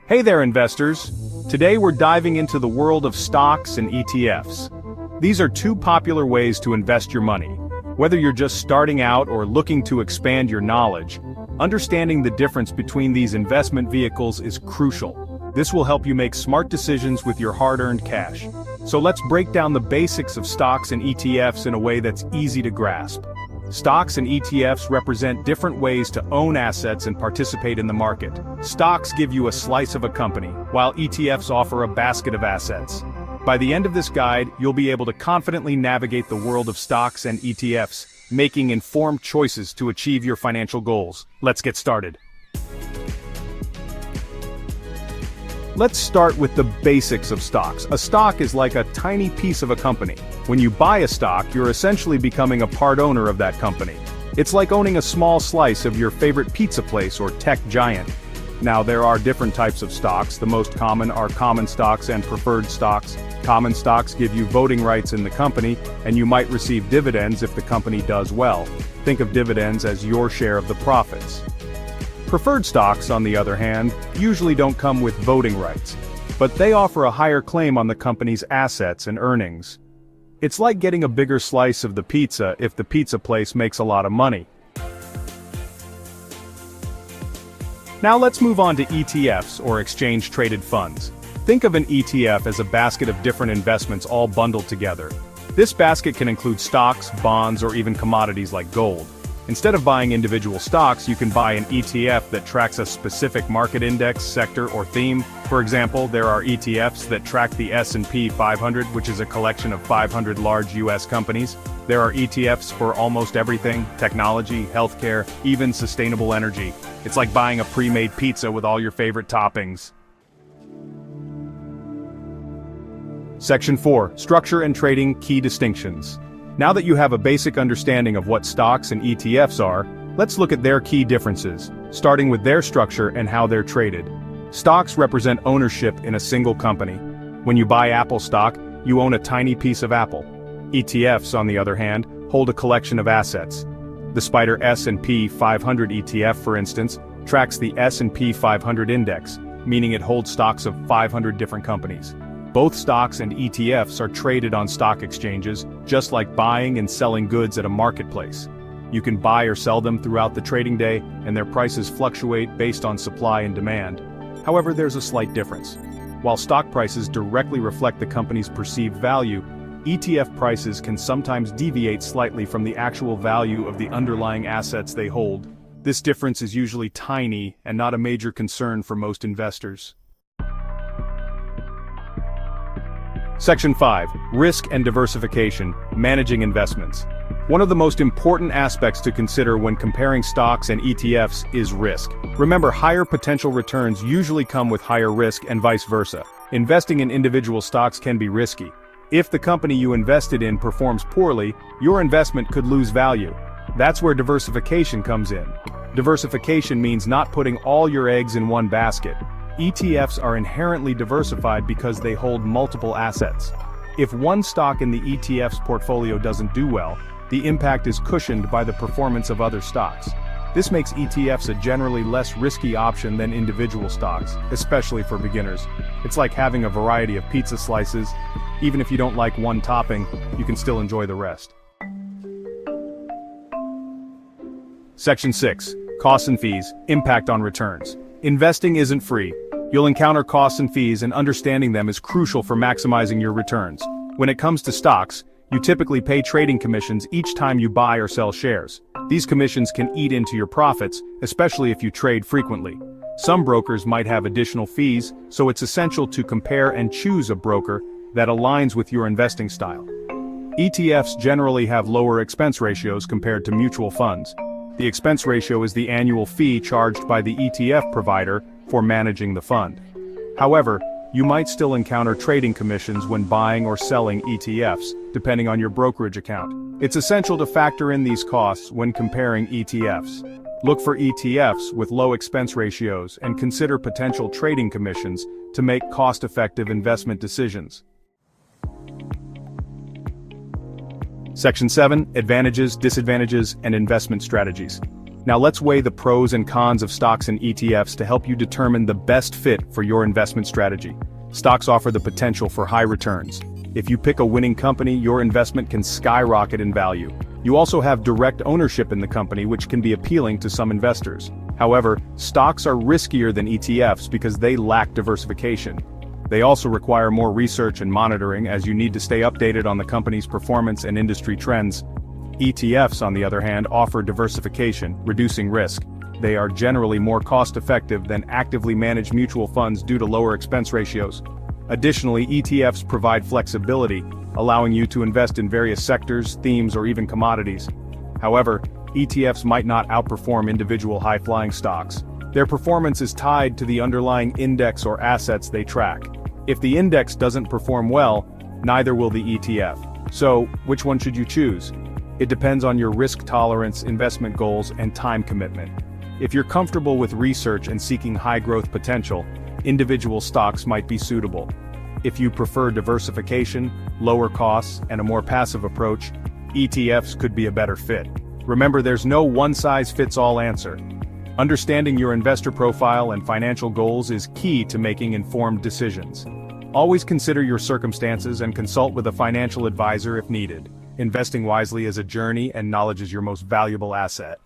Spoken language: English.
Hey there, investors! Today we're diving into the world of stocks and ETFs. These are two popular ways to invest your money. Whether you're just starting out or looking to expand your knowledge, understanding the difference between these investment vehicles is crucial. This will help you make smart decisions with your hard-earned cash. So let's break down the basics of stocks and ETFs in a way that's easy to grasp. Stocks and ETFs represent different ways to own assets and participate in the market. Stocks give you a slice of a company, while ETFs offer a basket of assets. By the end of this guide, you'll be able to confidently navigate the world of stocks and ETFs, making informed choices to achieve your financial goals. Let's get started. Let's start with the basics of stocks. A stock is like a tiny piece of a company. When you buy a stock, you're essentially becoming a part owner of that company. It's like owning a small slice of your favorite pizza place or tech giant. Now, there are different types of stocks. The most common are common stocks and preferred stocks. Common stocks give you voting rights in the company, and you might receive dividends if the company does well. Think of dividends as your share of the profits. Preferred stocks, on the other hand, usually don't come with voting rights, but they offer a higher claim on the company's assets and earnings. It's like getting a bigger slice of the pizza if the pizza place makes a lot of money. Now let's move on to ETFs, or exchange-traded funds. Think of an ETF as a basket of different investments all bundled together. This basket can include stocks, bonds, or even commodities like gold. Instead of buying individual stocks, you can buy an ETF that tracks a specific market index, sector, or theme. For example, there are ETFs that track the S&P 500, which is a collection of 500 large US companies. There are ETFs for almost everything: technology, healthcare, even sustainable energy. It's like buying a pre-made pizza with all your favorite toppings. Section 4. Structure and Trading Key Distinctions. Now that you have a basic understanding of what stocks and ETFs are, let's look at their key differences, starting with their structure and how they're traded. Stocks represent ownership in a single company. When you buy Apple stock, you own a tiny piece of Apple. ETFs, on the other hand, hold a collection of assets. The SPDR S&P 500 ETF, for instance, tracks the S&P 500 index, meaning it holds stocks of 500 different companies. Both stocks and ETFs are traded on stock exchanges, just like buying and selling goods at a marketplace. You can buy or sell them throughout the trading day, and their prices fluctuate based on supply and demand. However, there's a slight difference. While stock prices directly reflect the company's perceived value, ETF prices can sometimes deviate slightly from the actual value of the underlying assets they hold. This difference is usually tiny and not a major concern for most investors. Section 5. Risk and Diversification, Managing Investments. One of the most important aspects to consider when comparing stocks and ETFs is risk. Remember, higher potential returns usually come with higher risk and vice versa. Investing in individual stocks can be risky. If the company you invested in performs poorly, your investment could lose value. That's where diversification comes in. Diversification means not putting all your eggs in one basket. ETFs are inherently diversified because they hold multiple assets. If one stock in the ETF's portfolio doesn't do well, the impact is cushioned by the performance of other stocks. This makes ETFs a generally less risky option than individual stocks, especially for beginners. It's like having a variety of pizza slices. Even if you don't like one topping, you can still enjoy the rest. Section 6. Costs and Fees, Impact on Returns. Investing isn't free. You'll encounter costs and fees, and understanding them is crucial for maximizing your returns. When it comes to stocks, you typically pay trading commissions each time you buy or sell shares. These commissions can eat into your profits, especially if you trade frequently. Some brokers might have additional fees, so it's essential to compare and choose a broker that aligns with your investing style. ETFs generally have lower expense ratios compared to mutual funds. The expense ratio is the annual fee charged by the ETF provider for managing the fund. However, you might still encounter trading commissions when buying or selling ETFs, depending on your brokerage account. It's essential to factor in these costs when comparing ETFs. Look for ETFs with low expense ratios and consider potential trading commissions to make cost-effective investment decisions. Section 7. Advantages, Disadvantages, and Investment Strategies. Now let's weigh the pros and cons of stocks and ETFs to help you determine the best fit for your investment strategy. Stocks offer the potential for high returns. If you pick a winning company, your investment can skyrocket in value. You also have direct ownership in the company, which can be appealing to some investors. However, stocks are riskier than ETFs because they lack diversification. They also require more research and monitoring, as you need to stay updated on the company's performance and industry trends. ETFs, on the other hand, offer diversification, reducing risk. They are generally more cost-effective than actively managed mutual funds due to lower expense ratios. Additionally, ETFs provide flexibility, allowing you to invest in various sectors, themes, or even commodities. However, ETFs might not outperform individual high-flying stocks. Their performance is tied to the underlying index or assets they track. If the index doesn't perform well, neither will the ETF. So, which one should you choose? It depends on your risk tolerance, investment goals, and time commitment. If you're comfortable with research and seeking high growth potential, individual stocks might be suitable. If you prefer diversification, lower costs, and a more passive approach, ETFs could be a better fit. Remember, there's no one-size-fits-all answer. Understanding your investor profile and financial goals is key to making informed decisions. Always consider your circumstances and consult with a financial advisor if needed. Investing wisely is a journey, and knowledge is your most valuable asset.